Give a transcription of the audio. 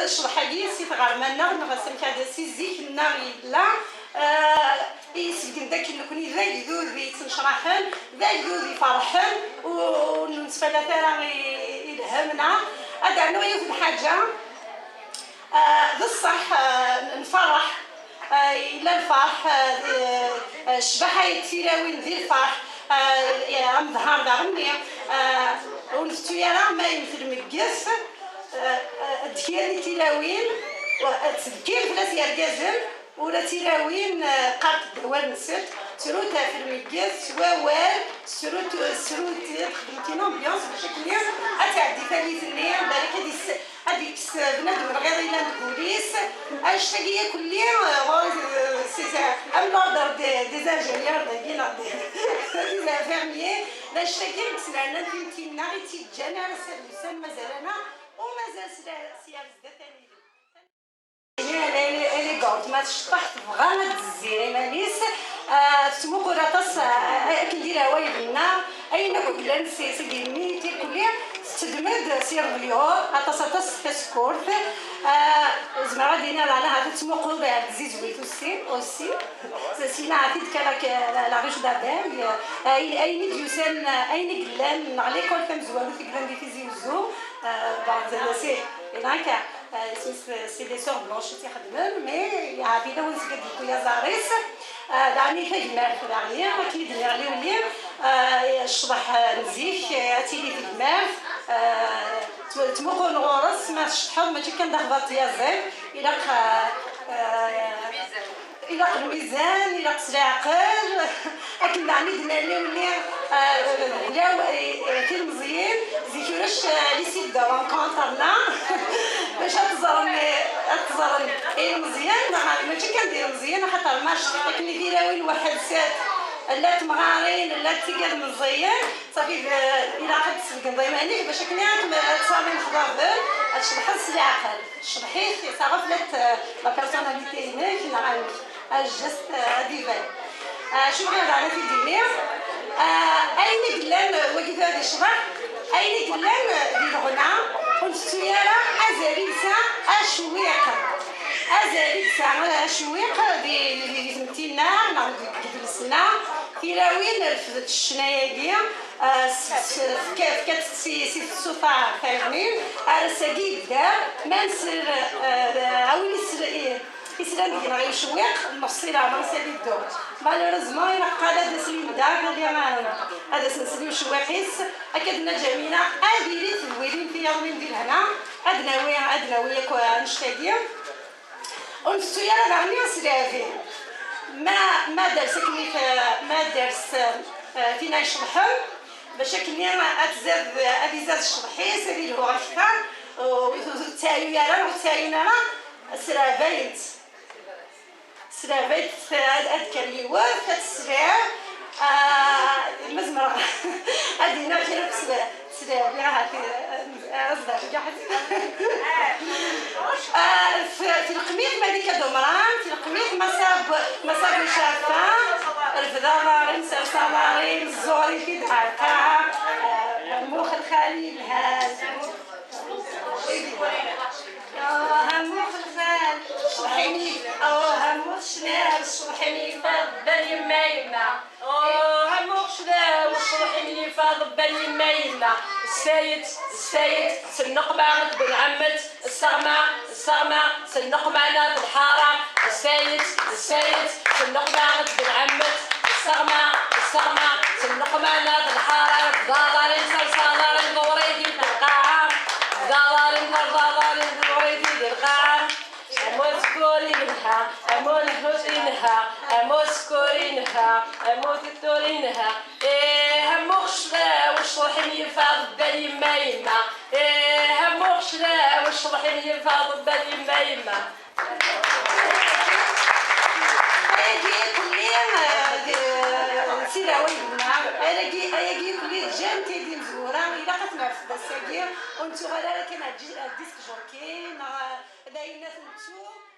الشرحاجي سيت غارمانا نغسل كذا سيزيك النار لا يسجن داك اللي كوني ذا يذوذي تنشرحن ذا يذوذي فرحن ونتفادى ثرا يلهمنا هذا نوع يوث الحاجة ذا الصح نفرح إلا الفرح الشبحة يتيراوين ذي الفرح عم ظهر داغني ونفتو يرى ما يمثل مقيس دكيري تيراوين تذكير فلاس يرقازن ولا تيراوين قارت دوار نسيت سرو تافر مقيس ووال سرو تخدمتي نومبيونس بشكل أتعدي ثالث الليل بالك هذيك بنادم غير إلا البوليس الشتاقية كليا سيزا أم لوردر دي زانجينيور داكينا دي زانفيرميي لا الشتاقية كسلانا فهمتينا غير تيجانا سلسان مازالنا ومازال سيارس دا ثاني اللي قلت ما تشطحت بغانا تزيري مانيس تسمو قراطاس كنديرها وايدنا أين كلان سيديني تيكولي تدمد سير فيو أطاس تسكورت زعما دينا على هذا تسمو قلوب زيزويت أوسي سينا عتيد كلاك لا ريش دابان أين ديوسان أين كلان على كل فم زوالو في كلان دي في زيوزو بعض سي هناك سي دي سور بلونش تيخدمن مي عابينا ونسقد يا زاريس دعني كيجمال في العليا وكيدني عليه وليم الشطح نزيك أتيلي في المال تموقون غورس ما تشطحون ماشي كان داخل يا زين إلا الميزان إلا قصر عقل أكن دعني دنالي ولي بلاو فيلم زين زيكورش لي سيت دو رونكونترنا باش تزرن مزيان ماشي كندير مزيان خاطر ما شفتك اللي دايراوين واحد سات لا تمغارين لا تيقاد مزيان صافي الى قد تسلك ضيمانيك باش كنيات تصامي نخضر الشبح العقل الشبحيخ صافلت لا بيرسوناليتي هناك نعرف الجست ديفان شو غير على في دينير اين قلان وقف هذا الشبح اين قلان ديال الغنى ونستيارة أزاليسا أشويق أشويق دي فهمتينا نعاود جلسنا تيراوين في الشناياكيا كانت سي السلطة فاهمين أرساقي دار ما نسر عاوني يسلم دينا غير شويق المفصلة ما نسالي الدور مالوريزمون إلا قال هذا سليم دار اللي معنا هذا سنسليو شواحيس أكدنا جميلة أديري تدويرين في يومين ديال هنا أدناوية نشتاقية ونفتويا راه غني سلافي ما درس كني ما درس فينا يشرحهم باش كني أتزاد أبيزاد الشرحيس اللي هو أكثر وتايو يرى وتايو نرى سرافيت أذكر يوافق السرع مزمرة أدينا كنا سرافي راح أصدق في القميص ما ديك دمران في القميص مصاب شافة الفضارة نسر صواري الزوري في داركا مخ الخالي الهاز هموخ الخال شرحيني هموخ شناو شرحيني فضل يما يما هموخ شناو شرحيني فضل يما يما السيد سنق معك بن عمت الصغمة سنق معنا في الحارة السيد سنق معك بن عمت الصغمة سنق معنا في الحارة ضالارين صلصالارين غوريدي في القاعة ضالارين غوريدي في القاعة أموت كورينها أموت حسينها أموت كورينها أموت تورينها هموخشلا وشرحني فاض بالي ما يما هموخشلا وشرحني فاض بالي ما يما سيرا ويبنا أيجي كلية جام تيدي مزورة إلا قتنا في الدساقير ونتو غالا كان الديسك جوكي داينا ثنتو